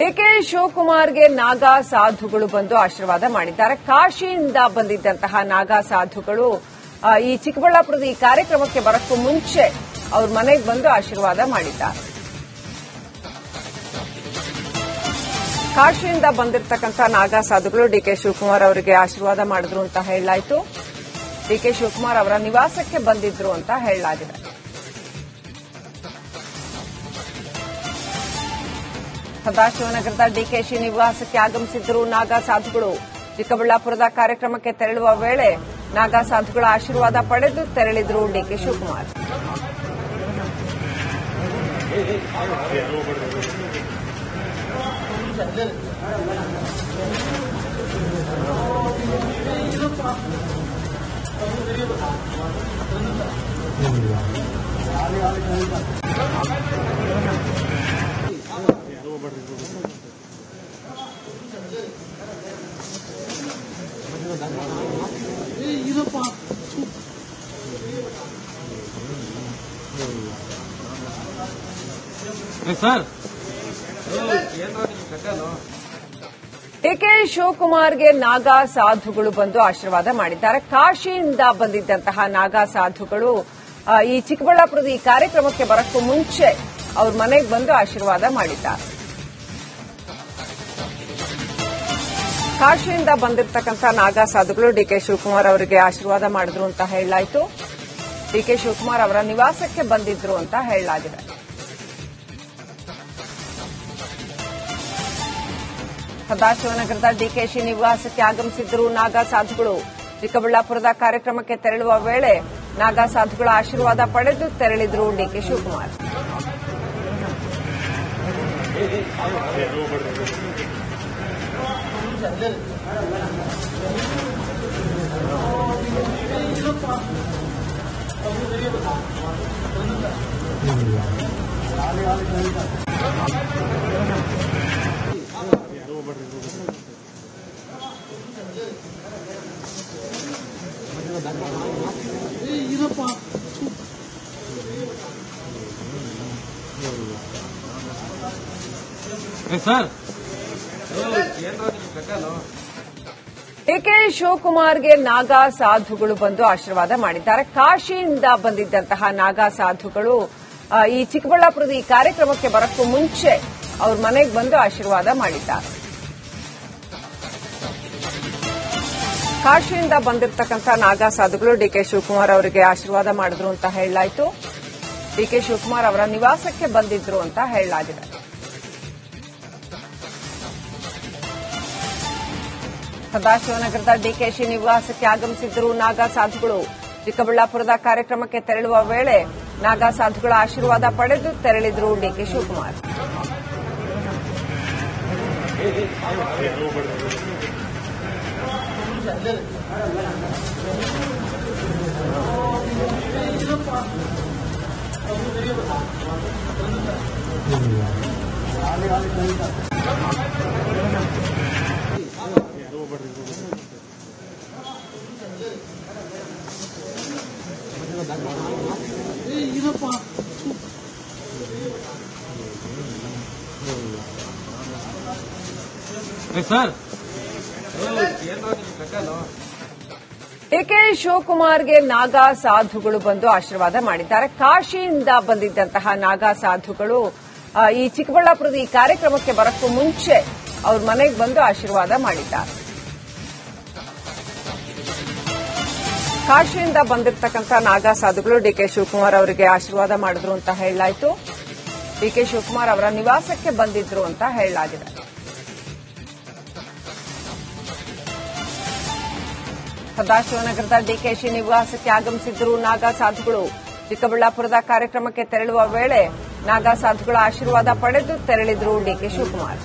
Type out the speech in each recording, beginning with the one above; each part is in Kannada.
ಡಿಕೆ ಶಿವಕುಮಾರ್ಗೆ ನಾಗಾ ಸಾಧುಗಳು ಬಂದು ಆಶೀರ್ವಾದ ಮಾಡಿದ್ದಾರೆ. ಕಾಶಿಯಿಂದ ಬಂದಿದ್ದಂತಹ ನಾಗಾ ಸಾಧುಗಳು ಈ ಚಿಕ್ಕಬಳ್ಳಾಪುರದ ಈ ಕಾರ್ಯಕ್ರಮಕ್ಕೆ ಬರಕ್ಕೂ ಮುಂಚೆ ಅವ್ರ ಮನೆಗೆ ಬಂದು ಆಶೀರ್ವಾದ ಮಾಡಿದ್ದಾರೆ. ಕಾಶಿಯಿಂದ ಬಂದಿರತಕ್ಕಂಥ ನಾಗಾ ಸಾಧುಗಳು ಡಿಕೆ ಶಿವಕುಮಾರ್ ಅವರಿಗೆ ಆಶೀರ್ವಾದ ಮಾಡಿದ್ರು ಅಂತ ಹೇಳಲಾಯಿತು. ಡಿಕೆ ಶಿವಕುಮಾರ್ ಅವರ ನಿವಾಸಕ್ಕೆ ಬಂದಿದ್ರು ಅಂತ ಹೇಳಲಾಗಿದೆ. ಸದಾಶಿವನಗರದ ಡಿಕೆಶಿ ನಿವಾಸಕ್ಕೆ ಆಗಮಿಸಿದ್ದರು ನಾಗಾ ಸಾಧುಗಳು. ಚಿಕ್ಕಬಳ್ಳಾಪುರದ ಕಾರ್ಯಕ್ರಮಕ್ಕೆ ತೆರಳುವ ವೇಳೆ ನಾಗಾ ಸಾಧುಗಳ ಆಶೀರ್ವಾದ ಪಡೆದು ತೆರಳಿದ್ರು ಡಿಕೆ ಶಿವಕುಮಾರ್. ಡಿಕೆ ಶಿವಕುಮಾರ್ಗೆ ನಾಗಾ ಸಾಧುಗಳು ಬಂದು ಆಶೀರ್ವಾದ ಮಾಡಿದ್ದಾರೆ. ಕಾಶಿಯಿಂದ ಬಂದಿದ್ದಂತಹ ನಾಗಾ ಸಾಧುಗಳು ಈ ಚಿಕ್ಕಬಳ್ಳಾಪುರದ ಈ ಕಾರ್ಯಕ್ರಮಕ್ಕೆ ಬರಕ್ಕೂ ಮುಂಚೆ ಅವ್ರ ಮನೆಗೆ ಬಂದು ಆಶೀರ್ವಾದ ಮಾಡಿದ್ದಾರೆ. ಕಾಶಿಯಿಂದ ಬಂದಿರತಕ್ಕಂಥ ನಾಗಾ ಸಾಧುಗಳು ಡಿಕೆ ಶಿವಕುಮಾರ್ ಅವರಿಗೆ ಆಶೀರ್ವಾದ ಮಾಡಿದ್ರು ಅಂತ ಹೇಳಲಾಯಿತು. ಡಿಕೆ ಶಿವಕುಮಾರ್ ಅವರ ನಿವಾಸಕ್ಕೆ ಬಂದಿದ್ರು ಅಂತ ಹೇಳಲಾಗಿದೆ. ಸದಾಶಿವನಗರದ ಡಿಕೆಶಿ ನಿವಾಸಕ್ಕೆ ಆಗಮಿಸಿದ್ದರು ನಾಗಾ ಸಾಧುಗಳು. ಚಿಕ್ಕಬಳ್ಳಾಪುರದ ಕಾರ್ಯಕ್ರಮಕ್ಕೆ ತೆರಳುವ ವೇಳೆ ನಾಗಾ ಸಾಧುಗಳ ಆಶೀರ್ವಾದ ಪಡೆದು ತೆರಳಿದ್ರು ಡಿಕೆ ಶಿವಕುಮಾರ್. ಡಿಕೆ ಶಿವಕುಮಾರ್ಗೆ ನಾಗಾ ಸಾಧುಗಳು ಬಂದು ಆಶೀರ್ವಾದ ಮಾಡಿದ್ದಾರೆ. ಕಾಶಿಯಿಂದ ಬಂದಿದ್ದಂತಹ ನಾಗಾ ಸಾಧುಗಳು ಈ ಚಿಕ್ಕಬಳ್ಳಾಪುರದ ಈ ಕಾರ್ಯಕ್ರಮಕ್ಕೆ ಬರಕ್ಕೂ ಮುಂಚೆ ಅವ್ರ ಮನೆಗೆ ಬಂದು ಆಶೀರ್ವಾದ ಮಾಡಿದ್ದಾರೆ. ಕಾಶಿಯಿಂದ ಬಂದಿರತಕ್ಕಂಥ ನಾಗಾ ಸಾಧುಗಳು ಡಿಕೆ ಶಿವಕುಮಾರ್ ಅವರಿಗೆ ಆಶೀರ್ವಾದ ಮಾಡಿದ್ರು ಅಂತ ಹೇಳಲಾಯಿತು. ಡಿಕೆ ಶಿವಕುಮಾರ್ ಅವರ ನಿವಾಸಕ್ಕೆ ಬಂದಿದ್ರು ಅಂತ ಹೇಳಲಾಗಿದೆ. ಸದಾಶಿವನಗರದ ಡಿಕೆಶಿ ನಿವಾಸಕ್ಕೆ ಆಗಮಿಸಿದ್ದರು ನಾಗಾ ಸಾಧುಗಳು. ಚಿಕ್ಕಬಳ್ಳಾಪುರದ ಕಾರ್ಯಕ್ರಮಕ್ಕೆ ತೆರಳುವ ವೇಳೆ ನಾಗಾ ಸಾಧುಗಳ ಆಶೀರ್ವಾದ ಪಡೆದು ತೆರಳಿದ್ರು ಡಿಕೆ ಶಿವಕುಮಾರ್. ಡಿಕೆ ಶಿವಕುಮಾರ್ಗೆ ನಾಗಾ ಸಾಧುಗಳು ಬಂದು ಆಶೀರ್ವಾದ ಮಾಡಿದ್ದಾರೆ. ಕಾಶಿಯಿಂದ ಬಂದಿದ್ದಂತಹ ನಾಗಾ ಸಾಧುಗಳು ಈ ಚಿಕ್ಕಬಳ್ಳಾಪುರದ ಈ ಕಾರ್ಯಕ್ರಮಕ್ಕೆ ಬರಕ್ಕೂ ಮುಂಚೆ ಅವ್ರ ಮನೆಗೆ ಬಂದು ಆಶೀರ್ವಾದ ಮಾಡಿದ್ದಾರೆ. ಕಾಶಿಯಿಂದ ಬಂದಿರತಕ್ಕಂಥ ನಾಗಾ ಸಾಧುಗಳು ಡಿಕೆ ಶಿವಕುಮಾರ್ ಅವರಿಗೆ ಆಶೀರ್ವಾದ ಮಾಡಿದ್ರು ಅಂತ ಹೇಳಲಾಯಿತು. ಡಿಕೆ ಶಿವಕುಮಾರ್ ಅವರ ನಿವಾಸಕ್ಕೆ ಬಂದಿದ್ರು ಅಂತ ಹೇಳಲಾಗಿದೆ. ಸದಾಶಿವನಗರದ ಡಿಕೆಶಿ ನಿವಾಸಕ್ಕೆ ಆಗಮಿಸಿದ್ದರು ನಾಗಾ ಸಾಧುಗಳು. ಚಿಕ್ಕಬಳ್ಳಾಪುರದ ಕಾರ್ಯಕ್ರಮಕ್ಕೆ ತೆರಳುವ ವೇಳೆ ನಾಗಾ ಸಾಧುಗಳ ಆಶೀರ್ವಾದ ಪಡೆದು ತೆರಳಿದ್ರು ಡಿಕೆ ಶಿವಕುಮಾರ್.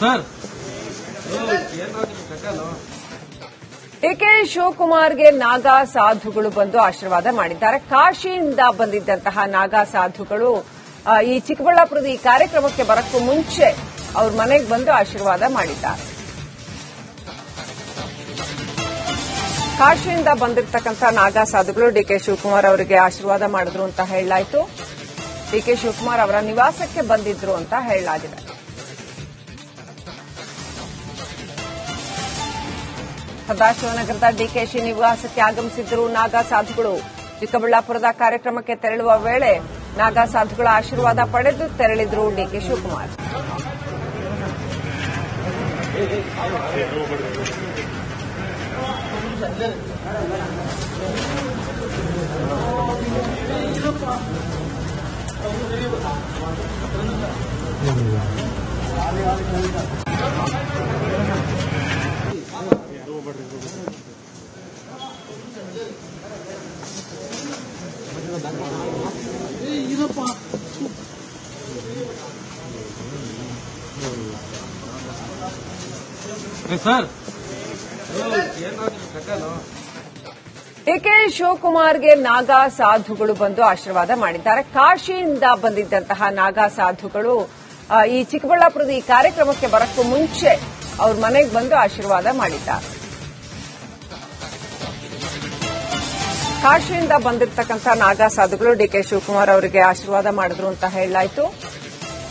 ಸರ್ ಡಿಕೆ ಶಿವಕುಮಾರ್ಗೆ ನಾಗಾ ಸಾಧುಗಳು ಬಂದು ಆಶೀರ್ವಾದ ಮಾಡಿದ್ದಾರೆ. ಕಾಶಿಯಿಂದ ಬಂದಿದ್ದಂತಹ ನಾಗಾ ಸಾಧುಗಳು ಈ ಚಿಕ್ಕಬಳ್ಳಾಪುರದ ಈ ಕಾರ್ಯಕ್ರಮಕ್ಕೆ ಬರಕ್ಕೂ ಮುಂಚೆ ಅವ್ರ ಮನೆಗೆ ಬಂದು ಆಶೀರ್ವಾದ ಮಾಡಿದ್ದಾರೆ. ಕಾಶಿಯಿಂದ ಬಂದಿರತಕ್ಕಂಥ ನಾಗಾ ಸಾಧುಗಳು ಡಿಕೆ ಶಿವಕುಮಾರ್ ಅವರಿಗೆ ಆಶೀರ್ವಾದ ಮಾಡಿದ್ರು ಅಂತ ಹೇಳಲಾಯಿತು. ಡಿಕೆ ಶಿವಕುಮಾರ್ ಅವರ ನಿವಾಸಕ್ಕೆ ಬಂದಿದ್ರು ಅಂತ ಹೇಳಲಾಗಿದೆ. ಸದಾಶಿವನಗರದ ಡಿಕೆಶಿ ನಿವಾಸಕ್ಕೆ ಆಗಮಿಸಿದ್ದರು ನಾಗಾ ಸಾಧುಗಳು. ಚಿಕ್ಕಬಳ್ಳಾಪುರದ ಕಾರ್ಯಕ್ರಮಕ್ಕೆ ತೆರಳುವ ವೇಳೆ ನಾಗಾ ಸಾಧುಗಳ ಆಶೀರ್ವಾದ ಪಡೆದು ತೆರಳಿದ್ರು ಡಿಕೆ ಶಿವಕುಮಾರ್. ಸರ್ ಡಿಕೆ ಶಿವಕುಮಾರ್ಗೆ ನಾಗಾ ಸಾಧುಗಳು ಬಂದು ಆಶೀರ್ವಾದ ಮಾಡಿದ್ದಾರೆ. ಕಾಶಿಯಿಂದ ಬಂದಿದ್ದಂತಹ ನಾಗಾ ಸಾಧುಗಳು ಈ ಚಿಕ್ಕಬಳ್ಳಾಪುರದ ಈ ಕಾರ್ಯಕ್ರಮಕ್ಕೆ ಬರಕ್ಕೂ ಮುಂಚೆ ಅವ್ರ ಮನೆಗೆ ಬಂದು ಆಶೀರ್ವಾದ ಮಾಡಿದ್ದಾರೆ. ಕಾಶಿಯಿಂದ ಬಂದಿರತಕ್ಕಂಥ ನಾಗಾ ಸಾಧುಗಳು ಡಿಕೆ ಶಿವಕುಮಾರ್ ಅವರಿಗೆ ಆಶೀರ್ವಾದ ಮಾಡಿದ್ರು ಅಂತ ಹೇಳಲಾಯಿತು.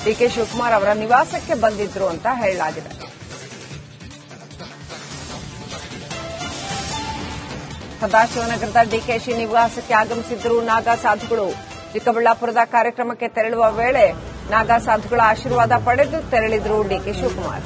ಡಿಕೆ ಶಿವಕುಮಾರ್ ಅವರ ನಿವಾಸಕ್ಕೆ ಬಂದಿದ್ರು ಅಂತ ಹೇಳಲಾಗಿದೆ. ಸದಾಶಿವನಗರದ ಡಿಕೆಶಿ ನಿವಾಸಕ್ಕೆ ಆಗಮಿಸಿದ್ದರು ನಾಗಾ ಸಾಧುಗಳು. ಚಿಕ್ಕಬಳ್ಳಾಪುರದ ಕಾರ್ಯಕ್ರಮಕ್ಕೆ ತೆರಳುವ ವೇಳೆ ನಾಗಾ ಸಾಧುಗಳ ಆಶೀರ್ವಾದ ಪಡೆದು ತೆರಳಿದ್ರು ಡಿಕೆ ಶಿವಕುಮಾರ್.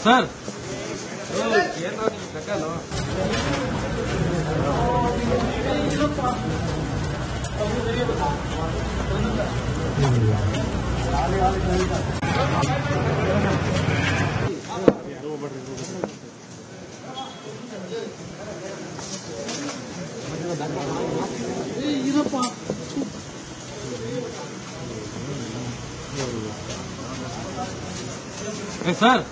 Sir sir